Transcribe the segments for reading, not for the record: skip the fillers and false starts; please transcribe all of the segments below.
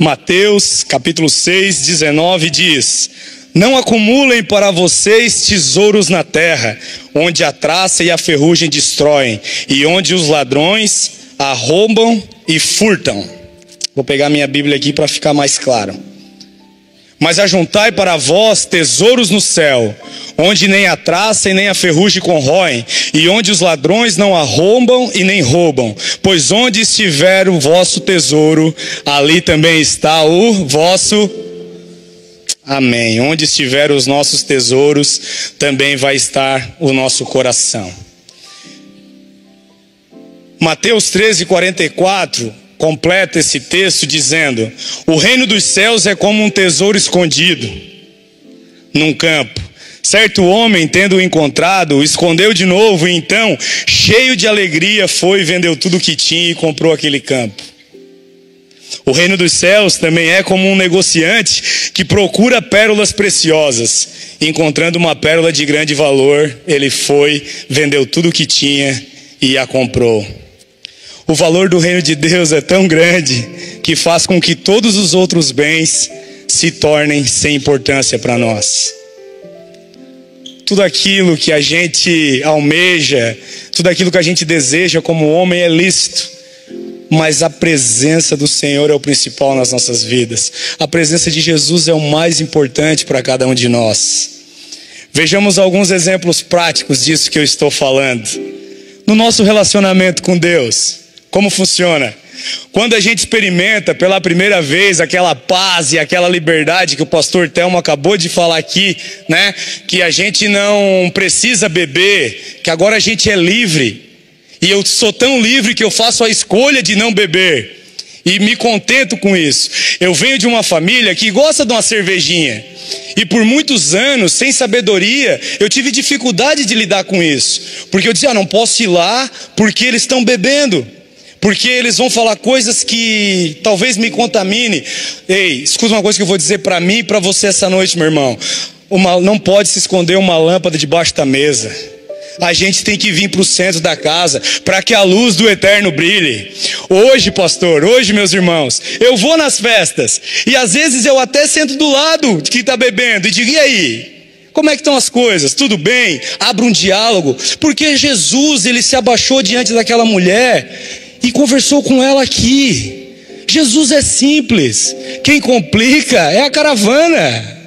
Mateus capítulo 6, 19 diz: não acumulem para vocês tesouros na terra, onde a traça e a ferrugem destroem, e onde os ladrões arrombam e furtam. Vou pegar minha Bíblia aqui para ficar mais claro. Mas ajuntai para vós tesouros no céu, onde nem a traça e nem a ferrugem corroem, e onde os ladrões não arrombam e nem roubam. Pois onde estiver o vosso tesouro, ali também está o vosso... Amém. Onde estiver os nossos tesouros, também vai estar o nosso coração. Mateus 13, 44... completa esse texto dizendo: o reino dos céus é como um tesouro escondido num campo. Certo homem, tendo-o encontrado, o escondeu de novo, e então, cheio de alegria, foi e vendeu tudo o que tinha e comprou aquele campo. O reino dos céus também é como um negociante que procura pérolas preciosas. Encontrando uma pérola de grande valor, ele foi, vendeu tudo o que tinha e a comprou. O valor do reino de Deus é tão grande que faz com que todos os outros bens se tornem sem importância para nós. Tudo aquilo que a gente almeja, tudo aquilo que a gente deseja como homem é lícito, mas a presença do Senhor é o principal nas nossas vidas. A presença de Jesus é o mais importante para cada um de nós. Vejamos alguns exemplos práticos disso que eu estou falando. No nosso relacionamento com Deus, como funciona? Quando a gente experimenta pela primeira vez aquela paz e aquela liberdade que o pastor Telmo acabou de falar aqui, né? Que a gente não precisa beber, que agora a gente é livre. E eu sou tão livre que eu faço a escolha de não beber. E me contento com isso. Eu venho de uma família que gosta de uma cervejinha. E por muitos anos, sem sabedoria, eu tive dificuldade de lidar com isso. Porque eu dizia, não posso ir lá porque eles estão bebendo. Porque eles vão falar coisas que talvez me contamine. Ei, escuta uma coisa que eu vou dizer para mim e para você essa noite, meu irmão. Não pode se esconder uma lâmpada debaixo da mesa. A gente tem que vir para o centro da casa, para que a luz do eterno brilhe. Hoje, pastor, hoje, meus irmãos, eu vou nas festas. E às vezes eu até sento do lado de quem está bebendo e digo, e aí? Como é que estão as coisas? Tudo bem? Abra um diálogo. Porque Jesus, ele se abaixou diante daquela mulher e conversou com ela aqui. Jesus é simples. Quem complica é a caravana.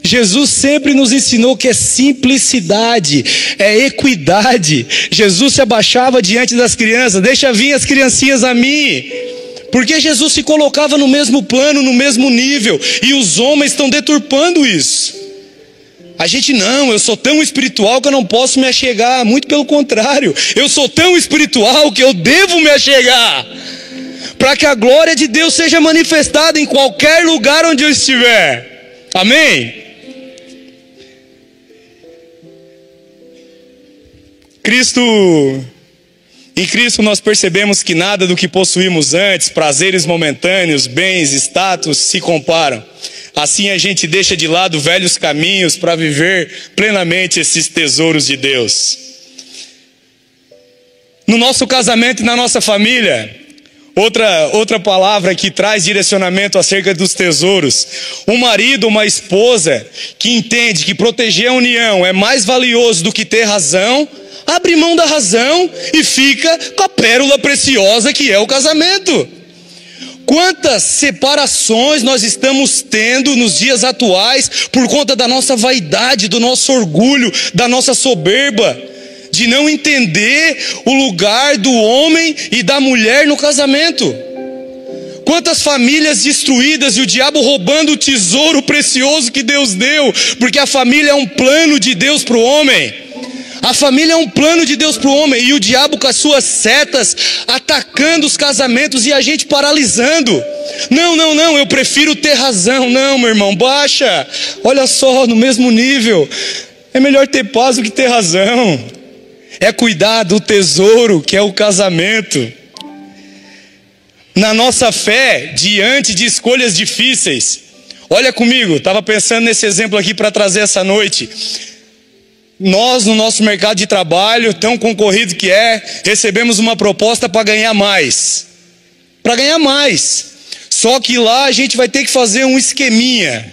Jesus sempre nos ensinou que é simplicidade, é equidade. Jesus se abaixava diante das crianças. Deixa vir as criancinhas a mim. Porque Jesus se colocava no mesmo plano, no mesmo nível. E os homens estão deturpando isso. A gente não, eu sou tão espiritual que eu não posso me achegar. Muito pelo contrário, eu sou tão espiritual que eu devo me achegar, para que a glória de Deus seja manifestada em qualquer lugar onde eu estiver. Amém? Em Cristo nós percebemos que nada do que possuímos antes, prazeres momentâneos, bens, status, se comparam. Assim a gente deixa de lado velhos caminhos para viver plenamente esses tesouros de Deus. No nosso casamento e na nossa família, outra palavra que traz direcionamento acerca dos tesouros. Um marido, uma esposa que entende que proteger a união é mais valioso do que ter razão, abre mão da razão e fica com a pérola preciosa que é o casamento. Quantas separações nós estamos tendo nos dias atuais por conta da nossa vaidade, do nosso orgulho, da nossa soberba, de não entender o lugar do homem e da mulher no casamento. Quantas famílias destruídas e o diabo roubando o tesouro precioso que Deus deu, porque a família é um plano de Deus para o homem. A família é um plano de Deus para o homem, e o diabo com as suas setas atacando os casamentos e a gente paralisando. Não, eu prefiro ter razão. Não, meu irmão, baixa. Olha só, no mesmo nível. É melhor ter paz do que ter razão. É cuidar do tesouro que é o casamento. Na nossa fé, diante de escolhas difíceis. Olha comigo, estava pensando nesse exemplo aqui para trazer essa noite. Nós, no nosso mercado de trabalho, tão concorrido que é, recebemos uma proposta para ganhar mais. Para ganhar mais. Só que lá a gente vai ter que fazer um esqueminha,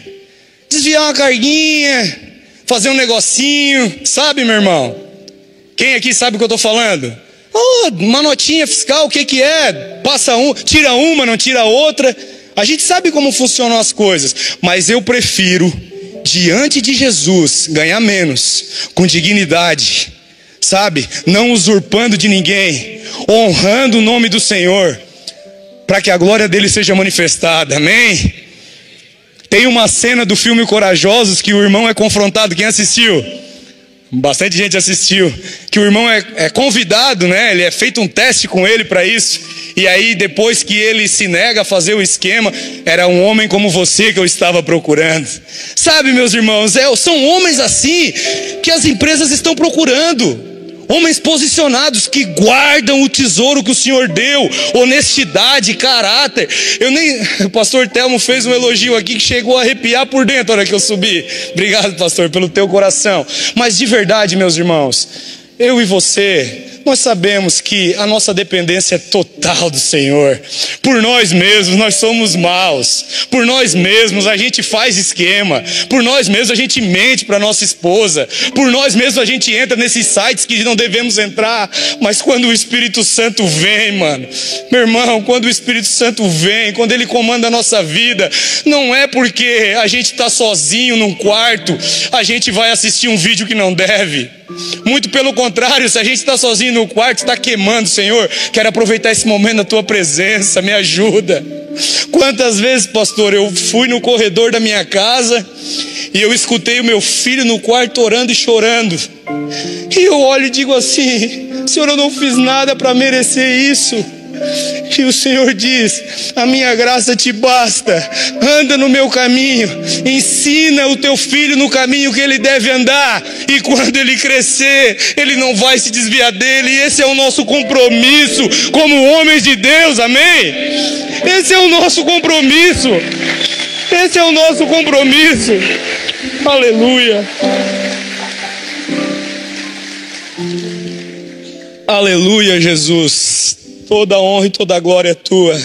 desviar uma carguinha, fazer um negocinho, sabe, meu irmão? Quem aqui sabe o que eu estou falando? Oh, uma notinha fiscal, o que que é? Passa um, tira uma, não tira outra. A gente sabe como funcionam as coisas, mas eu prefiro, diante de Jesus, ganhar menos, com dignidade, sabe? Não usurpando de ninguém, honrando o nome do Senhor, para que a glória dele seja manifestada, amém? Tem uma cena do filme Corajosos que o irmão é confrontado, quem assistiu? Bastante gente assistiu, que o irmão é convidado, né? Ele é feito um teste com ele para isso, e aí depois que ele se nega a fazer o esquema, era um homem como você que eu estava procurando. Sabe, meus irmãos, são homens assim que as empresas estão procurando. Homens posicionados que guardam o tesouro que o Senhor deu, honestidade, caráter. O pastor Telmo fez um elogio aqui que chegou a arrepiar por dentro na hora que eu subi. Obrigado, pastor, pelo teu coração. Mas de verdade, meus irmãos, eu e você, nós sabemos que a nossa dependência é total do Senhor. Por nós mesmos nós somos maus, por nós mesmos a gente faz esquema, por nós mesmos a gente mente para nossa esposa, por nós mesmos a gente entra nesses sites que não devemos entrar. Mas quando o Espírito Santo vem, mano, meu irmão, quando o Espírito Santo vem, quando ele comanda a nossa vida, não é porque a gente está sozinho num quarto, a gente vai assistir um vídeo que não deve. Muito pelo contrário, se a gente está sozinho no quarto, está queimando. Senhor, quero aproveitar esse momento da tua presença, me ajuda. Quantas vezes, pastor, eu fui no corredor da minha casa e eu escutei o meu filho no quarto orando e chorando, e eu olho e digo assim: Senhor, eu não fiz nada para merecer isso. E o Senhor diz: a minha graça te basta, anda no meu caminho, ensina o teu filho no caminho que ele deve andar, e quando ele crescer, ele não vai se desviar dele. E esse é o nosso compromisso como homens de Deus, amém? Esse é o nosso compromisso, esse é o nosso compromisso, aleluia, aleluia. Jesus, toda honra e toda glória é tua.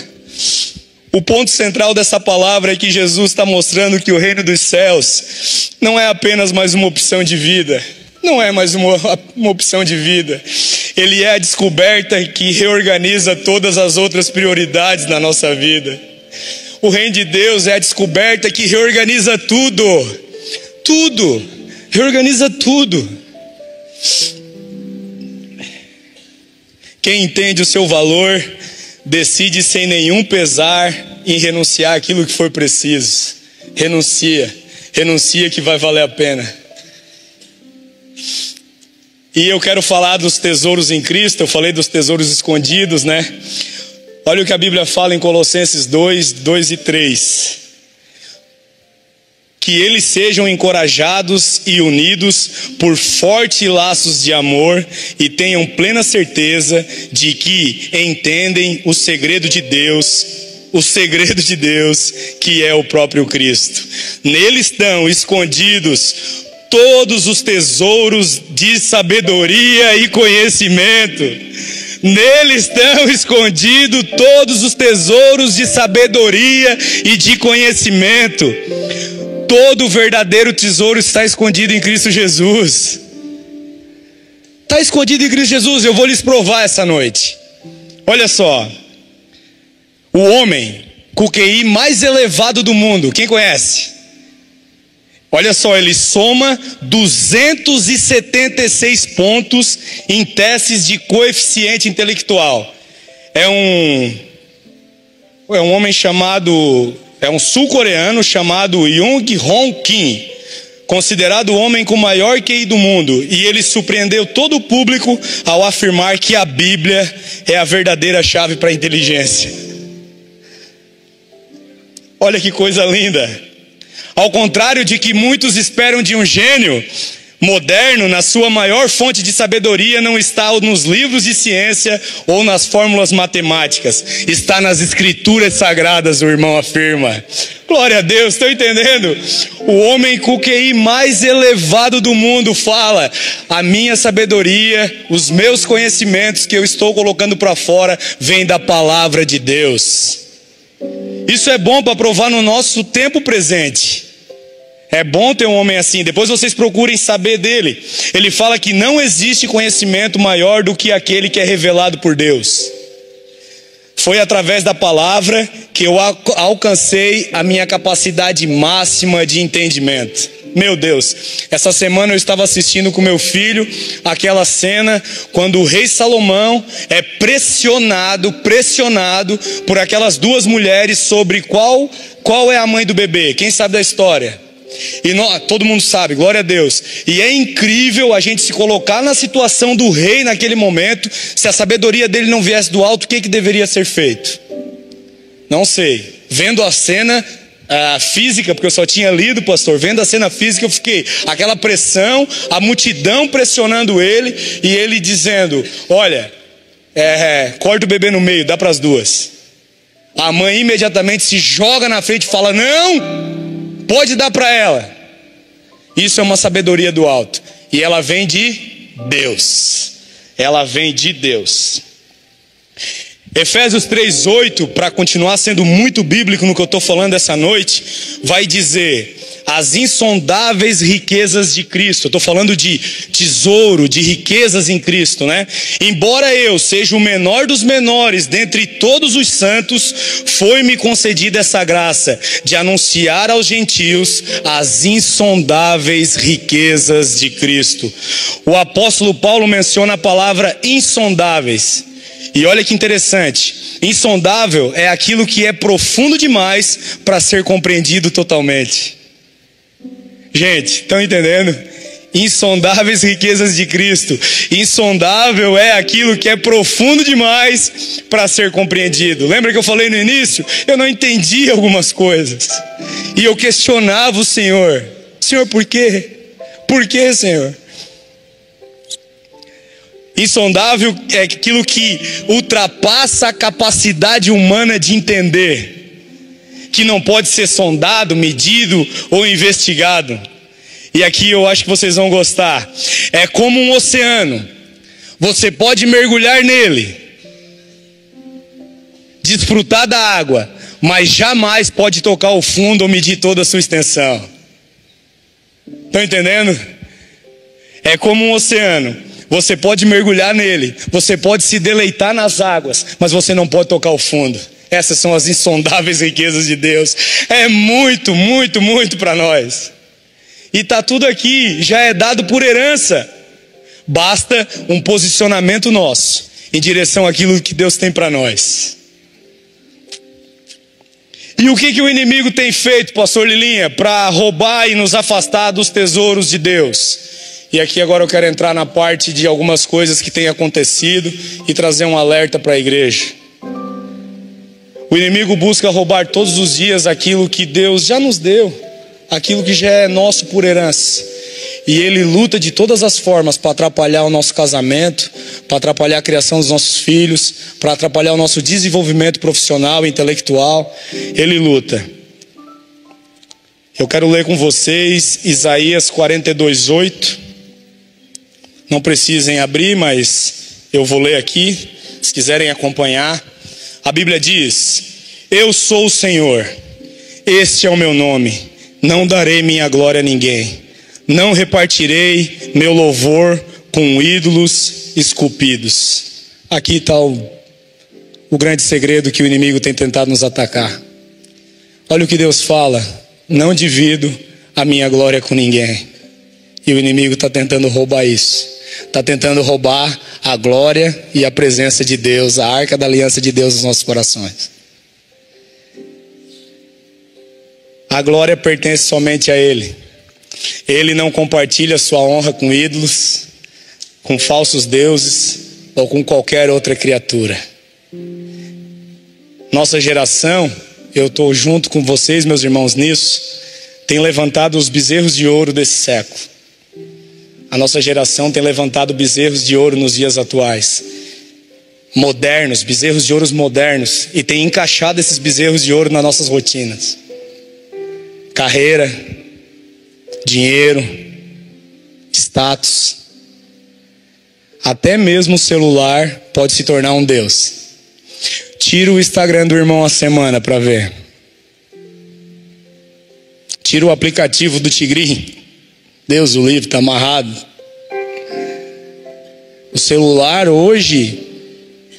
O ponto central dessa palavra é que Jesus está mostrando que o reino dos céus não é apenas mais uma opção de vida. Não é mais uma opção de vida. Ele é a descoberta que reorganiza todas as outras prioridades na nossa vida. O reino de Deus é a descoberta que reorganiza tudo. Tudo. Reorganiza tudo. Quem entende o seu valor, decide sem nenhum pesar em renunciar àquilo que for preciso. Renuncia que vai valer a pena. E eu quero falar dos tesouros em Cristo. Eu falei dos tesouros escondidos, né? Olha o que a Bíblia fala em Colossenses 2, 2 e 3. Que eles sejam encorajados e unidos por fortes laços de amor e tenham plena certeza de que entendem o segredo de Deus, que é o próprio Cristo. Nele estão escondidos todos os tesouros de sabedoria e conhecimento. Nele estão escondidos todos os tesouros de sabedoria e de conhecimento. Todo o verdadeiro tesouro está escondido em Cristo Jesus. Está escondido em Cristo Jesus. Eu vou lhes provar essa noite. Olha só. O homem com o QI mais elevado do mundo, quem conhece? Olha só, ele soma 276 pontos em testes de coeficiente intelectual. É um homem chamado... É um sul-coreano chamado Young-Hong Kim, considerado o homem com o maior QI do mundo. E ele surpreendeu todo o público ao afirmar que a Bíblia é a verdadeira chave para a inteligência. Olha que coisa linda. Ao contrário de que muitos esperam de um gênio moderno, na sua maior fonte de sabedoria não está nos livros de ciência ou nas fórmulas matemáticas, está nas escrituras sagradas, o irmão afirma. Glória a Deus, estão entendendo? O homem com o QI mais elevado do mundo fala: a minha sabedoria, os meus conhecimentos que eu estou colocando para fora, vem da palavra de Deus. Isso é bom para provar no nosso tempo presente. É bom ter um homem assim. Depois vocês procurem saber dele. Ele fala que não existe conhecimento maior do que aquele que é revelado por Deus. Foi através da palavra que eu alcancei a minha capacidade máxima de entendimento. Meu Deus, essa semana eu estava assistindo com meu filho aquela cena quando o rei Salomão é pressionado por aquelas duas mulheres sobre qual é a mãe do bebê. Quem sabe da história? E todo mundo sabe, glória a Deus. E é incrível a gente se colocar na situação do rei naquele momento. Se a sabedoria dele não viesse do alto, o que deveria ser feito? Não sei. Vendo a cena física, porque eu só tinha lido, pastor, vendo a cena física eu fiquei, aquela pressão, a multidão pressionando ele, e ele dizendo, olha, corta o bebê no meio, dá para as duas. A mãe imediatamente se joga na frente e fala, não, pode dar para ela. Isso é uma sabedoria do alto, e ela vem de Deus. Ela vem de Deus. Efésios 3:8, para continuar sendo muito bíblico no que eu estou falando essa noite, vai dizer, as insondáveis riquezas de Cristo. Eu estou falando de tesouro, de riquezas em Cristo, né? Embora eu seja o menor dos menores dentre todos os santos, foi-me concedida essa graça de anunciar aos gentios as insondáveis riquezas de Cristo. O apóstolo Paulo menciona a palavra insondáveis. E olha que interessante, insondável é aquilo que é profundo demais para ser compreendido totalmente. Gente, estão entendendo? Insondáveis riquezas de Cristo. Insondável é aquilo que é profundo demais para ser compreendido. Lembra que eu falei no início? Eu não entendi algumas coisas. E eu questionava o Senhor. Senhor, por quê? Por quê, Senhor? Insondável é aquilo que ultrapassa a capacidade humana de entender, que não pode ser sondado, medido ou investigado. E aqui eu acho que vocês vão gostar. É como um oceano. Você pode mergulhar nele, desfrutar da água, mas jamais pode tocar o fundo ou medir toda a sua extensão. Estão entendendo? É como um oceano. Você pode mergulhar nele, você pode se deleitar nas águas, mas você não pode tocar o fundo. Essas são as insondáveis riquezas de Deus. É muito, muito, muito para nós. E está tudo aqui, já é dado por herança. Basta um posicionamento nosso em direção àquilo que Deus tem para nós. E o que o inimigo tem feito, pastor Lilinha, para roubar e nos afastar dos tesouros de Deus? E aqui agora eu quero entrar na parte de algumas coisas que têm acontecido e trazer um alerta para a igreja. O inimigo busca roubar todos os dias aquilo que Deus já nos deu, aquilo que já é nosso por herança. E ele luta de todas as formas para atrapalhar o nosso casamento, para atrapalhar a criação dos nossos filhos, para atrapalhar o nosso desenvolvimento profissional e intelectual. Ele luta. Eu quero ler com vocês Isaías 42:8. Não precisem abrir, mas eu vou ler aqui, se quiserem acompanhar. A Bíblia diz, eu sou o Senhor, este é o meu nome, não darei minha glória a ninguém, não repartirei meu louvor com ídolos esculpidos. Aqui está o grande segredo que o inimigo tem tentado nos atacar. Olha o que Deus fala, não divido a minha glória com ninguém. E o inimigo está tentando roubar isso. Está tentando roubar a glória e a presença de Deus, a arca da aliança de Deus nos nossos corações. A glória pertence somente a Ele. Ele não compartilha sua honra com ídolos, com falsos deuses ou com qualquer outra criatura. Nossa geração, eu estou junto com vocês, meus irmãos, nisso, tem levantado os bezerros de ouro desse século. A nossa geração tem levantado bezerros de ouro nos dias atuais. Modernos, bezerros de ouro modernos. E tem encaixado esses bezerros de ouro nas nossas rotinas. Carreira, dinheiro, status. Até mesmo o celular pode se tornar um Deus. Tira o Instagram do irmão a semana para ver. Tira o aplicativo do Tigrinho. Deus o livre, está amarrado. O celular hoje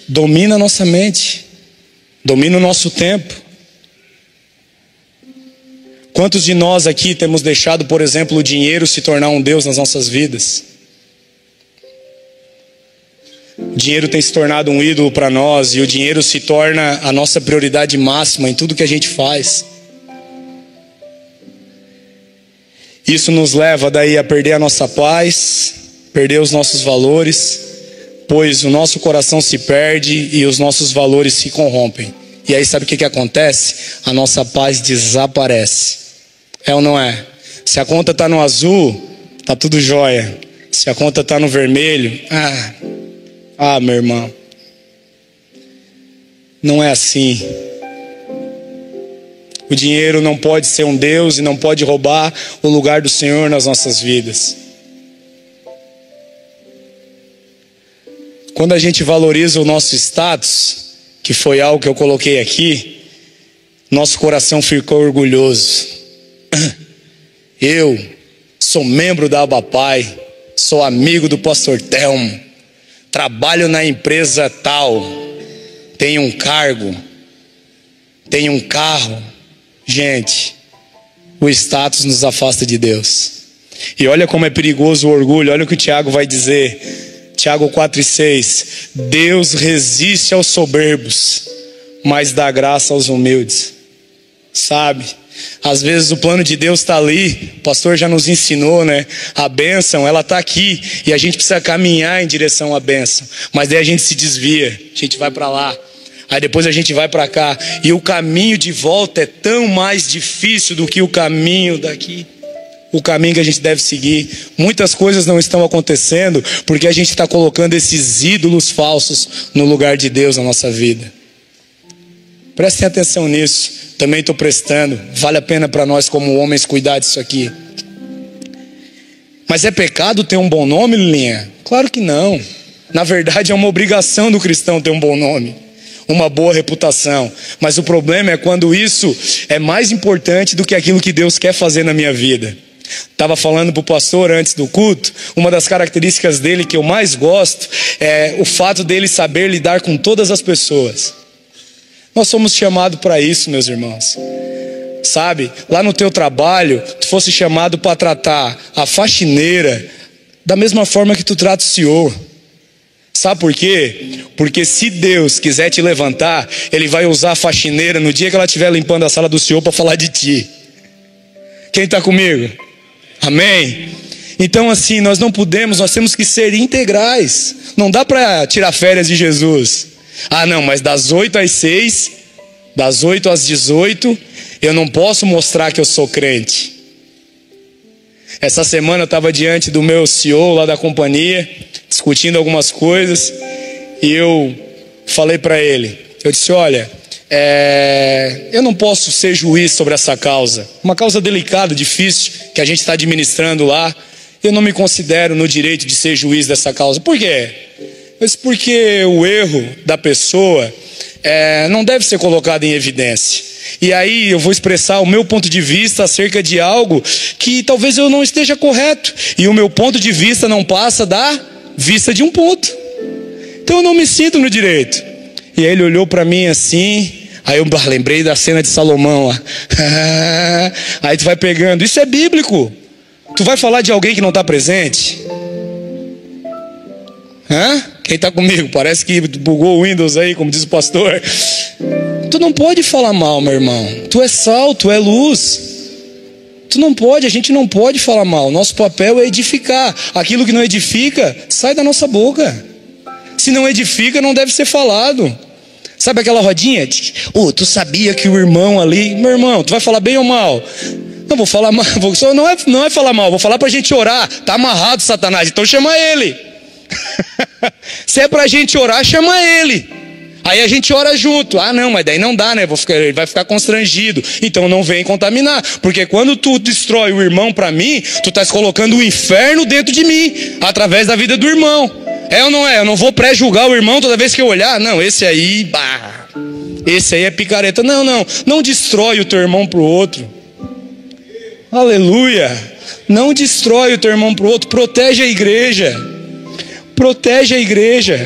domina a nossa mente, domina o nosso tempo. Quantos de nós aqui temos deixado, por exemplo, o dinheiro se tornar um Deus nas nossas vidas? O dinheiro tem se tornado um ídolo para nós, e o dinheiro se torna a nossa prioridade máxima em tudo que a gente faz. Isso nos leva daí a perder a nossa paz, perder os nossos valores, pois o nosso coração se perde e os nossos valores se corrompem. E aí sabe o que acontece? A nossa paz desaparece. É ou não é? Se a conta está no azul, tá tudo jóia. Se a conta está no vermelho, meu irmão, não é assim. O dinheiro não pode ser um Deus e não pode roubar o lugar do Senhor nas nossas vidas. Quando a gente valoriza o nosso status, que foi algo que eu coloquei aqui, nosso coração ficou orgulhoso. Eu sou membro da Abapai, sou amigo do pastor Telmo, trabalho na empresa tal, tenho um cargo, tenho um carro. Gente, o status nos afasta de Deus. E olha como é perigoso o orgulho. Olha o que o Tiago vai dizer, Tiago 4:6. Deus resiste aos soberbos, mas dá graça aos humildes. Sabe, às vezes o plano de Deus está ali, o pastor já nos ensinou, né? A bênção, ela está aqui, e a gente precisa caminhar em direção à bênção. Mas daí a gente se desvia, a gente vai para lá, aí depois a gente vai para cá, e o caminho de volta é tão mais difícil do que o caminho daqui. O caminho que a gente deve seguir. Muitas coisas não estão acontecendo porque a gente está colocando esses ídolos falsos no lugar de Deus na nossa vida. Prestem atenção nisso. Também estou prestando. Vale a pena para nós como homens cuidar disso aqui. Mas é pecado ter um bom nome, Lilinha? Claro que não. Na verdade é uma obrigação do cristão ter um bom nome, uma boa reputação. Mas o problema é quando isso é mais importante do que aquilo que Deus quer fazer na minha vida. Estava falando para o pastor antes do culto, uma das características dele que eu mais gosto é o fato dele saber lidar com todas as pessoas. Nós somos chamados para isso, meus irmãos. Sabe, lá no teu trabalho, tu fosse chamado para tratar a faxineira da mesma forma que tu trata o CEO. Sabe por quê? Porque se Deus quiser te levantar, Ele vai usar a faxineira no dia que ela estiver limpando a sala do Senhor para falar de ti. Quem está comigo? Amém? Então assim, nós temos que ser integrais. Não dá para tirar férias de Jesus. Não, mas das 8 às 6, das 8 às 18, eu não posso mostrar que eu sou crente. Essa semana eu estava diante do meu CEO lá da companhia, discutindo algumas coisas, e eu falei para ele, eu disse, olha, eu não posso ser juiz sobre essa causa, uma causa delicada, difícil, que a gente está administrando lá. Eu não me considero no direito de ser juiz dessa causa. Por quê? Mas porque o erro da pessoa não deve ser colocado em evidência. E aí eu vou expressar o meu ponto de vista acerca de algo que talvez eu não esteja correto, e o meu ponto de vista não passa da vista de um ponto. Então eu não me sinto no direito. E aí ele olhou para mim assim. Aí eu lembrei da cena de Salomão lá. Aí tu vai pegando, isso é bíblico. Tu vai falar de alguém que não está presente? Quem está comigo? Parece que bugou o Windows aí, como diz o pastor. Tu não pode falar mal, meu irmão. Tu é sal, tu é luz. Tu não pode, a gente não pode falar mal. Nosso papel é edificar. Aquilo que não edifica, sai da nossa boca. Se não edifica, não deve ser falado. Sabe aquela rodinha? Tu sabia que o irmão ali... Meu irmão, tu vai falar bem ou mal? Não vou falar mal. Não é falar mal, vou falar pra gente orar. Tá amarrado, Satanás, então chama ele. Se é pra gente orar, chama ele. Aí a gente ora junto. Não, mas daí não dá, né? Ele vai ficar constrangido. Então não vem contaminar. Porque quando tu destrói o irmão pra mim, tu estás colocando o inferno dentro de mim, através da vida do irmão. É ou não é? Eu não vou pré-julgar o irmão toda vez que eu olhar. Não, esse aí, esse aí é picareta. Não destrói o teu irmão pro outro. Aleluia. Não destrói o teu irmão para o outro, protege a igreja. Protege a igreja.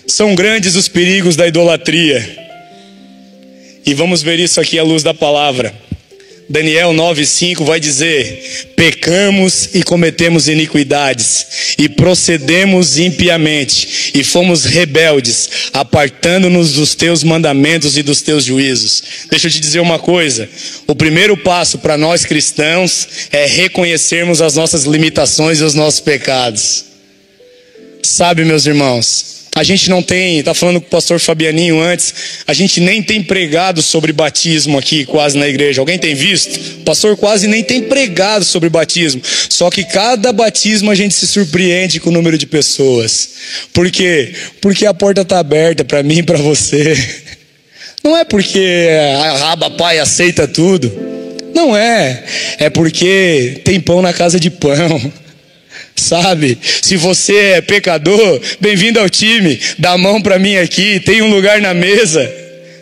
São grandes os perigos da idolatria. E vamos ver isso aqui à luz da palavra. Daniel 9:5 vai dizer: pecamos e cometemos iniquidades, e procedemos impiamente, e fomos rebeldes, apartando-nos dos teus mandamentos e dos teus juízos. Deixa eu te dizer uma coisa: o primeiro passo para nós cristãos é reconhecermos as nossas limitações e os nossos pecados. Sabe, meus irmãos, a gente não tem, tá falando com o pastor Fabianinho antes, a gente nem tem pregado sobre batismo aqui quase na igreja. Alguém tem visto? O pastor quase nem tem pregado sobre batismo. Só que cada batismo a gente se surpreende com o número de pessoas. Por quê? Porque a porta está aberta para mim e para você. Não é porque a Raba Pai aceita tudo. Não é. É porque tem pão na casa de pão. Sabe, se você é pecador, bem-vindo ao time, dá a mão para mim aqui, tem um lugar na mesa.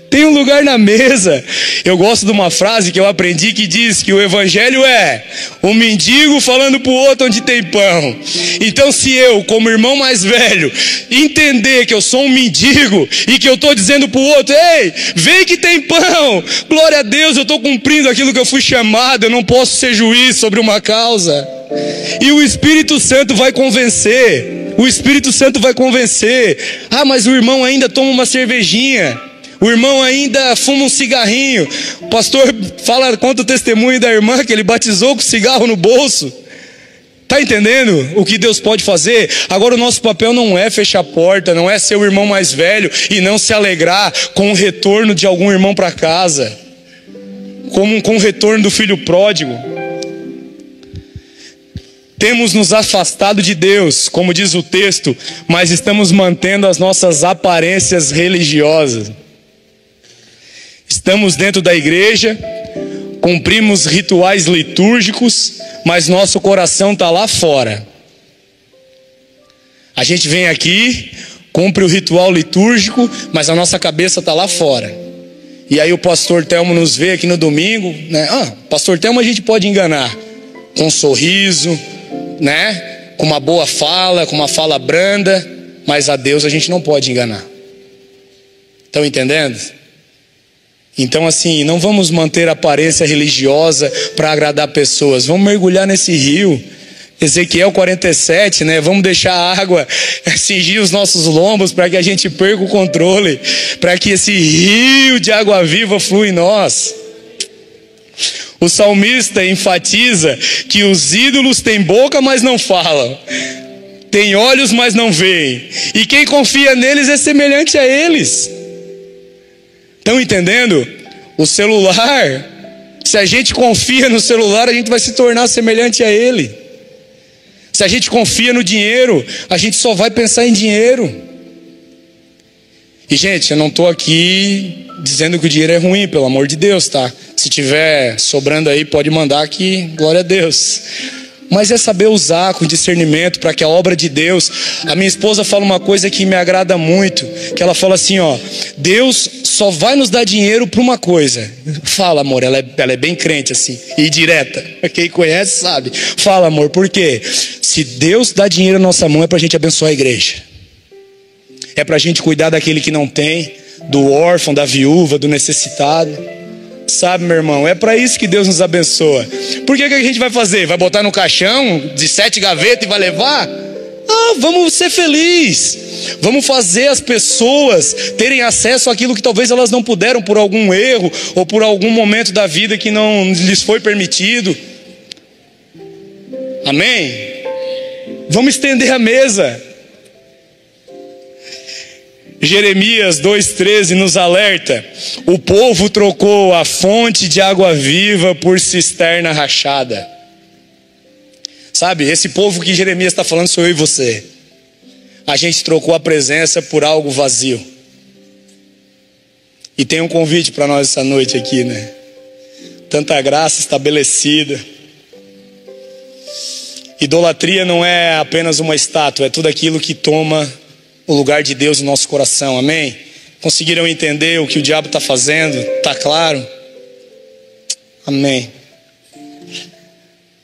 Tem um lugar na mesa. Eu gosto de uma frase que eu aprendi que diz que o evangelho é um mendigo falando para o outro onde tem pão. Então, se eu, como irmão mais velho, entender que eu sou um mendigo e que eu estou dizendo para o outro: ei, vem que tem pão, glória a Deus, eu estou cumprindo aquilo que eu fui chamado, eu não posso ser juiz sobre uma causa. E o Espírito Santo vai convencer. O Espírito Santo vai convencer. Ah, mas o irmão ainda toma uma cervejinha, o irmão ainda fuma um cigarrinho. O pastor conta o testemunho da irmã que ele batizou com cigarro no bolso. Está entendendo o que Deus pode fazer? Agora o nosso papel não é fechar a porta, não é ser o irmão mais velho e não se alegrar com o retorno de algum irmão para casa, como com o retorno do filho pródigo. Temos nos afastado de Deus, como diz o texto, mas estamos mantendo as nossas aparências religiosas. Estamos dentro da igreja, cumprimos rituais litúrgicos, mas nosso coração está lá fora. A gente vem aqui, cumpre o ritual litúrgico, mas a nossa cabeça está lá fora. E aí o pastor Telmo nos vê aqui no domingo, né? Pastor Telmo a gente pode enganar com um sorriso, né? Com uma boa fala, com uma fala branda, mas a Deus a gente não pode enganar. Estão entendendo? Então assim, não vamos manter a aparência religiosa para agradar pessoas, vamos mergulhar nesse rio. Ezequiel 47, né? Vamos deixar a água cingir os nossos lombos para que a gente perca o controle, para que esse rio de água viva flua em nós. O salmista enfatiza que os ídolos têm boca, mas não falam, têm olhos, mas não veem, e quem confia neles é semelhante a eles. Estão entendendo? O celular, se a gente confia no celular, a gente vai se tornar semelhante a ele. Se a gente confia no dinheiro, a gente só vai pensar em dinheiro. E gente, eu não estou aqui dizendo que o dinheiro é ruim, pelo amor de Deus, tá? Se tiver sobrando aí, pode mandar aqui, glória a Deus. Mas é saber usar com discernimento para que a obra de Deus... A minha esposa fala uma coisa que me agrada muito, que ela fala assim, ó: Deus só vai nos dar dinheiro para uma coisa. Fala, amor, ela é bem crente assim, e direta. Quem conhece sabe. Fala, amor, por quê? Se Deus dá dinheiro na nossa mão, é para a gente abençoar a igreja. É para a gente cuidar daquele que não tem, do órfão, da viúva, do necessitado. Sabe, meu irmão, é para isso que Deus nos abençoa. Por que a gente vai fazer? Vai botar no caixão de 7 gavetas e vai levar? Vamos ser felizes. Vamos fazer as pessoas terem acesso àquilo que talvez elas não puderam por algum erro ou por algum momento da vida que não lhes foi permitido. Amém? Vamos estender a mesa. Jeremias 2,13 nos alerta: o povo trocou a fonte de água viva por cisterna rachada. Sabe, esse povo que Jeremias está falando sou eu e você. A gente trocou a presença por algo vazio. E tem um convite para nós essa noite aqui, né? Tanta graça estabelecida. Idolatria não é apenas uma estátua, é tudo aquilo que toma o lugar de Deus no nosso coração, amém? Conseguiram entender o que o diabo está fazendo? Está claro? Amém.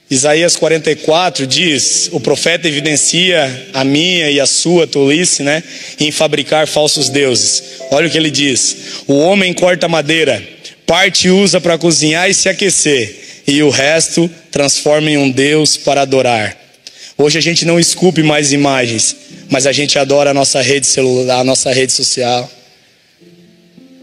Isaías 44 diz: o profeta evidencia a minha e a sua tolice, né, em fabricar falsos deuses. Olha o que ele diz: o homem corta madeira, parte e usa para cozinhar e se aquecer, e o resto transforma em um Deus para adorar. Hoje a gente não esculpe mais imagens, mas a gente adora a nossa rede celular, a nossa rede social.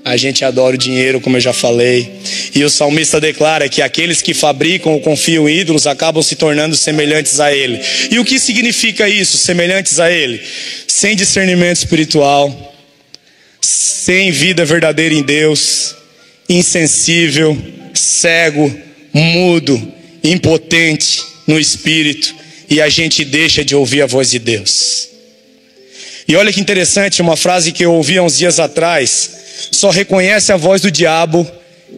A gente adora o dinheiro, como eu já falei. E o salmista declara que aqueles que fabricam ou confiam em ídolos acabam se tornando semelhantes a ele. E o que significa isso, semelhantes a ele? Sem discernimento espiritual, sem vida verdadeira em Deus, insensível, cego, mudo, impotente no espírito. E a gente deixa de ouvir a voz de Deus. E olha que interessante, uma frase que eu ouvi há uns dias atrás: só reconhece a voz do diabo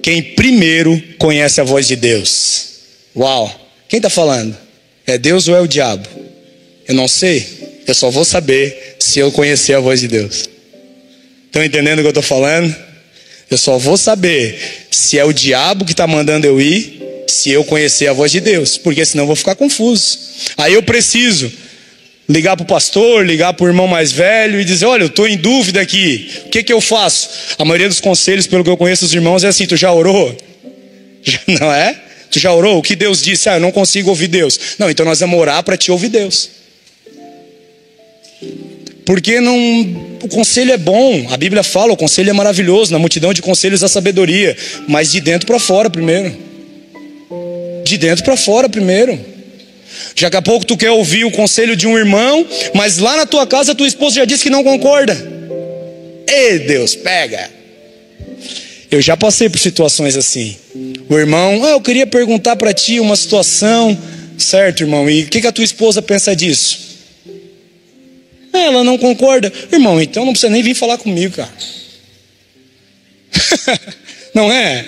quem primeiro conhece a voz de Deus. Uau! Quem está falando? É Deus ou é o diabo? Eu não sei. Eu só vou saber se eu conhecer a voz de Deus. Estão entendendo o que eu estou falando? Eu só vou saber se é o diabo que está mandando eu ir, se eu conhecer a voz de Deus. Porque senão eu vou ficar confuso. Aí eu preciso ligar para o pastor, ligar para o irmão mais velho e dizer: olha, eu estou em dúvida aqui, o que eu faço? A maioria dos conselhos, pelo que eu conheço dos irmãos, é assim: tu já orou? Não é? Tu já orou? O que Deus disse? Eu não consigo ouvir Deus. Não, então nós vamos orar para te ouvir Deus. Porque não, o conselho é bom, a Bíblia fala, o conselho é maravilhoso, na multidão de conselhos a sabedoria, mas de dentro para fora primeiro. De dentro para fora primeiro. Daqui a pouco tu quer ouvir o conselho de um irmão, mas lá na tua casa tua esposa já disse que não concorda. Ei, Deus, pega. Eu já passei por situações assim. O irmão: eu queria perguntar para ti uma situação. Certo, irmão, e o que a tua esposa pensa disso? Ela não concorda. Irmão, então não precisa nem vir falar comigo, cara. Não é?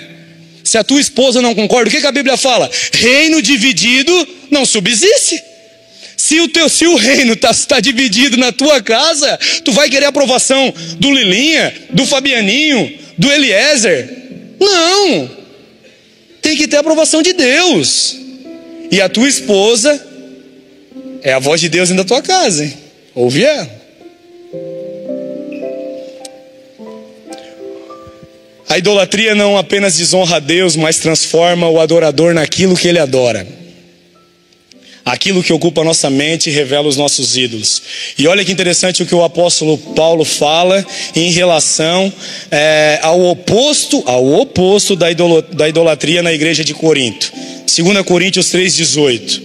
Se a tua esposa não concorda, o que a Bíblia fala? Reino dividido não subsiste. Se o reino está dividido na tua casa, tu vai querer a aprovação do Lilinha, do Fabianinho, do Eliezer? Não. Tem que ter a aprovação de Deus. E a tua esposa é a voz de Deus dentro da tua casa, hein? Ouve ela. A idolatria não apenas desonra a Deus, mas transforma o adorador naquilo que ele adora. Aquilo que ocupa a nossa mente revela os nossos ídolos. E olha que interessante o que o apóstolo Paulo fala em relação ao oposto da idolatria na igreja de Corinto. 2 Coríntios 3,18.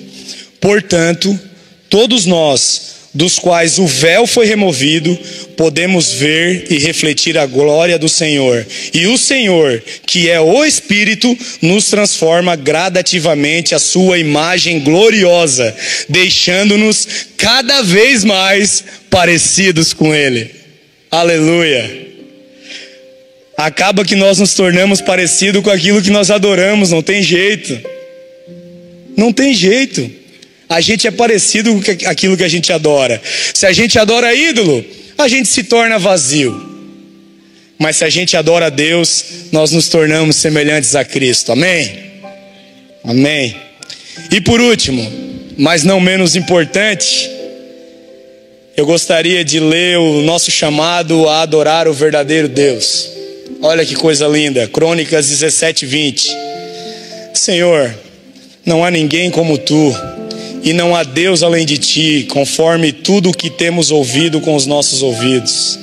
Portanto, todos nós, dos quais o véu foi removido, podemos ver e refletir a glória do Senhor. E o Senhor, que é o Espírito, nos transforma gradativamente à sua imagem gloriosa, deixando-nos cada vez mais parecidos com Ele. Aleluia! Acaba que nós nos tornamos parecidos com aquilo que nós adoramos, não tem jeito. Não tem jeito. A gente é parecido com aquilo que a gente adora. Se a gente adora ídolo, a gente se torna vazio. Mas se a gente adora a Deus, nós nos tornamos semelhantes a Cristo. Amém? Amém. E por último, mas não menos importante, eu gostaria de ler o nosso chamado a adorar o verdadeiro Deus. Olha que coisa linda. Crônicas 17:20. Senhor, não há ninguém como tu, e não há Deus além de ti, conforme tudo o que temos ouvido com os nossos ouvidos.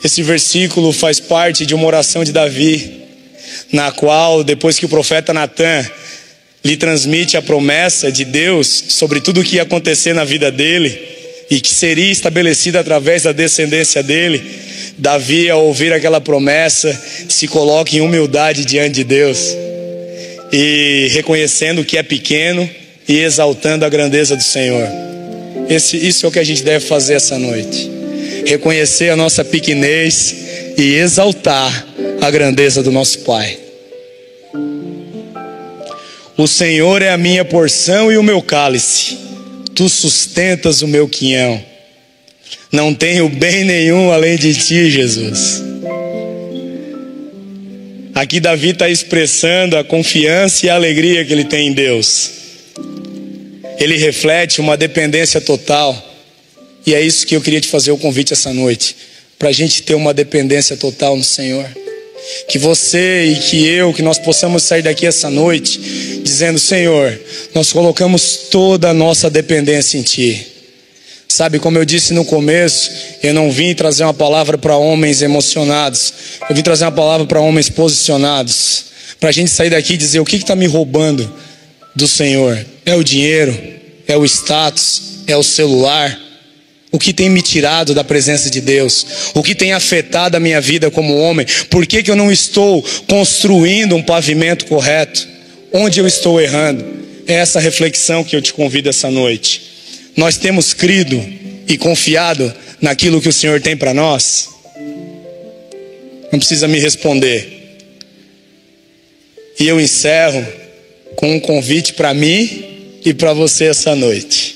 Esse versículo faz parte de uma oração de Davi, na qual, depois que o profeta Natã lhe transmite a promessa de Deus sobre tudo o que ia acontecer na vida dele, e que seria estabelecida através da descendência dele, Davi, ao ouvir aquela promessa, se coloca em humildade diante de Deus, e reconhecendo que é pequeno, e exaltando a grandeza do Senhor. Isso é o que a gente deve fazer essa noite. Reconhecer a nossa pequenez e exaltar a grandeza do nosso Pai. O Senhor é a minha porção e o meu cálice. Tu sustentas o meu quinhão. Não tenho bem nenhum além de ti, Jesus. Aqui Davi está expressando a confiança e a alegria que ele tem em Deus. Ele reflete uma dependência total. E é isso que eu queria te fazer o convite essa noite. Para a gente ter uma dependência total no Senhor. Que você e que eu, que nós possamos sair daqui essa noite dizendo: Senhor, nós colocamos toda a nossa dependência em Ti. Sabe, como eu disse no começo, eu não vim trazer uma palavra para homens emocionados. Eu vim trazer uma palavra para homens posicionados. Para a gente sair daqui e dizer: o que está me roubando do Senhor? É o dinheiro? É o status? É o celular? O que tem me tirado da presença de Deus? O que tem afetado a minha vida como homem? Por que eu não estou construindo um pavimento correto? Onde eu estou errando? É essa reflexão que eu te convido essa noite. Nós temos crido e confiado naquilo que o Senhor tem para nós? Não precisa me responder. E eu encerro com um convite para mim e para você essa noite.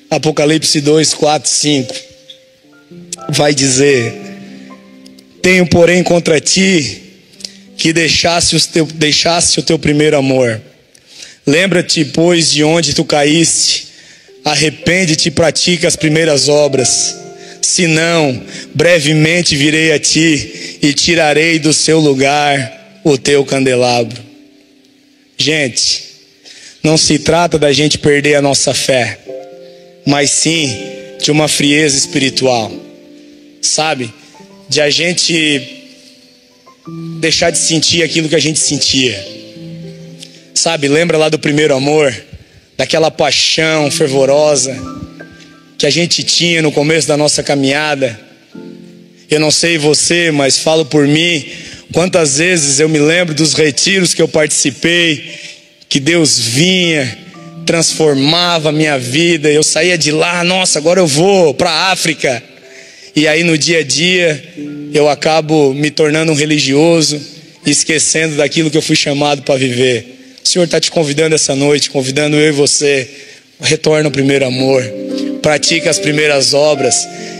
Apocalipse 2, 4, 5 vai dizer: tenho porém contra ti que deixasse o teu primeiro amor. Lembra-te, pois, de onde tu caíste, arrepende-te e pratica as primeiras obras. Senão, brevemente virei a ti e tirarei do seu lugar o teu candelabro. Gente, não se trata da gente perder a nossa fé, mas sim de uma frieza espiritual, sabe? De a gente deixar de sentir aquilo que a gente sentia, sabe? Lembra lá do primeiro amor, daquela paixão fervorosa que a gente tinha no começo da nossa caminhada? Eu não sei você, mas falo por mim, quantas vezes eu me lembro dos retiros que eu participei, que Deus vinha, transformava a minha vida, eu saía de lá, nossa, agora eu vou para a África. E aí no dia a dia eu acabo me tornando um religioso, esquecendo daquilo que eu fui chamado para viver. O Senhor está te convidando essa noite, convidando eu e você: retorna ao primeiro amor, pratica as primeiras obras,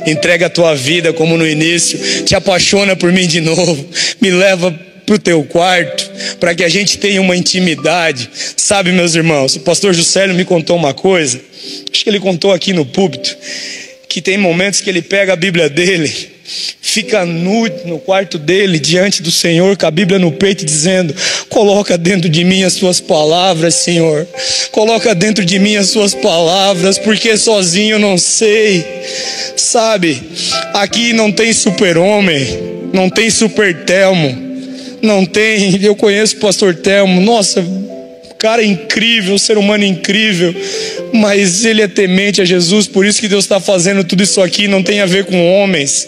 entrega a tua vida como no início, te apaixona por mim de novo, me leva para o teu quarto, para que a gente tenha uma intimidade. Sabe, meus irmãos, o pastor Juscelio me contou uma coisa, acho que ele contou aqui no púlpito, que tem momentos que ele pega a Bíblia dele, fica nu no quarto dele, diante do Senhor, com a Bíblia no peito, dizendo: coloca dentro de mim as suas palavras, Senhor, coloca dentro de mim as suas palavras, porque sozinho eu não sei. Sabe, aqui não tem super-homem, não tem super-Telmo, não tem. Eu conheço o pastor Telmo, nossa, cara incrível, ser humano incrível, mas ele é temente a Jesus. Por isso que Deus está fazendo tudo isso aqui. Não tem a ver com homens,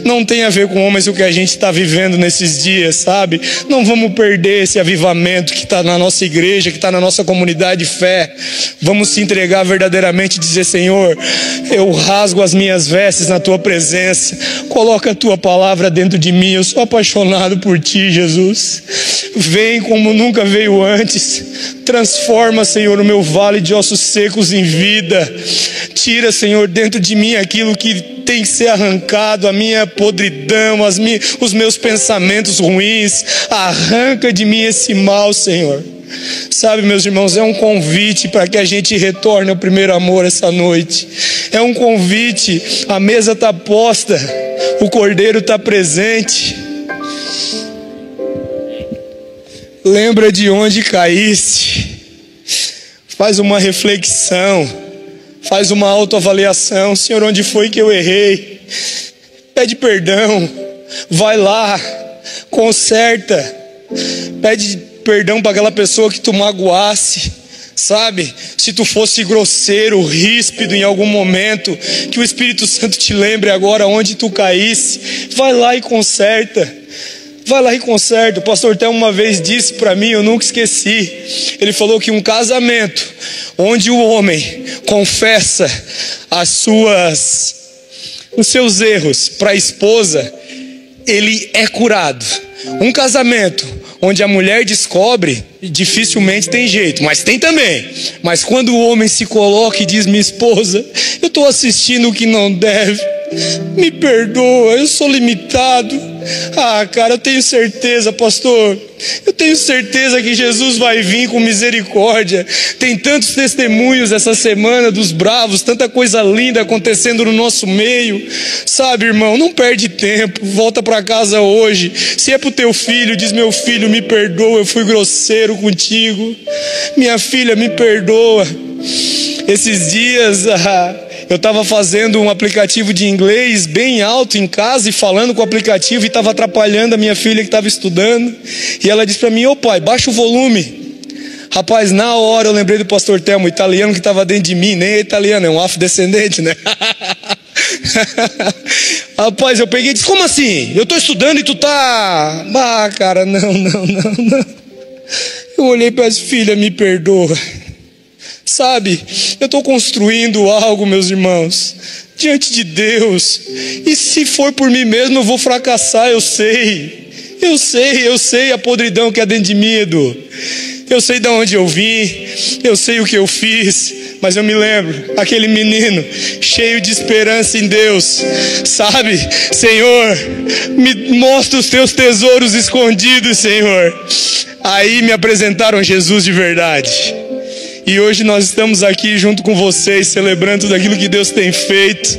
não tem a ver com homens o que a gente está vivendo nesses dias, sabe? Não vamos perder esse avivamento que está na nossa igreja, que está na nossa comunidade de fé. Vamos se entregar verdadeiramente e dizer: Senhor, eu rasgo as minhas vestes na tua presença, coloca a tua palavra dentro de mim, eu sou apaixonado por ti, Jesus. Vem como nunca veio antes, transforma, Senhor, o meu vale de ossos secos em vida. Tira, Senhor, dentro de mim aquilo que tem que ser arrancado, a minha podridão, os meus pensamentos ruins. Arranca de mim esse mal, Senhor. Sabe, meus irmãos, é um convite para que a gente retorne ao primeiro amor essa noite. É um convite, a mesa está posta, o Cordeiro está presente. Lembra de onde caíste, faz uma reflexão, faz uma autoavaliação. Senhor, onde foi que eu errei? Pede perdão, vai lá, conserta, pede perdão para aquela pessoa que tu magoasse, sabe? Se tu fosse grosseiro, ríspido em algum momento, que o Espírito Santo te lembre agora onde tu caísse. Vai lá e conserta. Vai lá e conserta. O pastor Telmo uma vez disse para mim, eu nunca esqueci. Ele falou que um casamento onde o homem confessa os seus erros para a esposa, ele é curado. Um casamento onde a mulher descobre, dificilmente tem jeito, mas tem também. Mas quando o homem se coloca e diz: minha esposa, eu estou assistindo o que não deve, me perdoa, eu sou limitado. Ah, cara, eu tenho certeza, pastor, eu tenho certeza que Jesus vai vir com misericórdia. Tem tantos testemunhos essa semana dos bravos, tanta coisa linda acontecendo no nosso meio. Sabe, irmão, não perde tempo, volta para casa hoje. Se é pro teu filho, diz: meu filho, me perdoa, eu fui grosseiro contigo. Minha filha, me perdoa. Esses dias eu estava fazendo um aplicativo de inglês bem alto em casa e falando com o aplicativo, e estava atrapalhando a minha filha que estava estudando. E ela disse para mim: ô pai, baixa o volume. Rapaz, na hora eu lembrei do pastor Telmo, o italiano que estava dentro de mim. Nem é italiano, é um afrodescendente, né? Rapaz, eu peguei e disse: como assim? Eu estou estudando e tu tá... Ah, cara, não. Eu olhei para as filhas: me perdoa. Sabe, eu estou construindo algo, meus irmãos, diante de Deus. E se for por mim mesmo, eu vou fracassar, eu sei a podridão que há dentro de mim, Edu. Eu sei de onde eu vim, eu sei o que eu fiz, mas eu me lembro, aquele menino cheio de esperança em Deus, sabe? Senhor, me mostra os teus tesouros escondidos, Senhor. Aí me apresentaram Jesus de verdade. E hoje nós estamos aqui junto com vocês, celebrando tudo aquilo que Deus tem feito,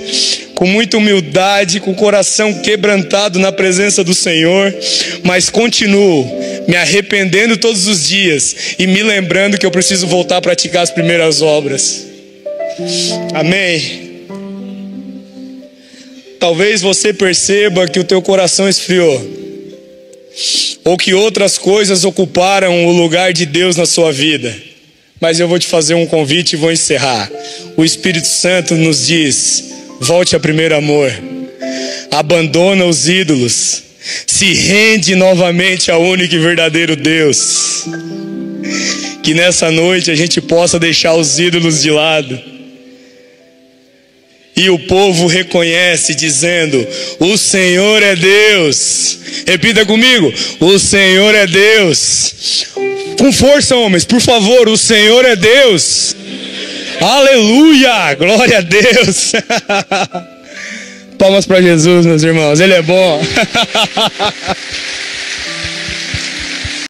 com muita humildade, com o coração quebrantado na presença do Senhor, mas continuo me arrependendo todos os dias e me lembrando que eu preciso voltar a praticar as primeiras obras. Amém? Talvez você perceba que o teu coração esfriou, ou que outras coisas ocuparam o lugar de Deus na sua vida. Mas eu vou te fazer um convite e vou encerrar. O Espírito Santo nos diz: volte ao primeiro amor. Abandona os ídolos. Se rende novamente ao único e verdadeiro Deus. Que nessa noite a gente possa deixar os ídolos de lado. E o povo reconhece dizendo: o Senhor é Deus. Repita comigo: o Senhor é Deus. Com força, homens, por favor: o Senhor é Deus. Aleluia, glória a Deus. Palmas para Jesus, meus irmãos, Ele é bom.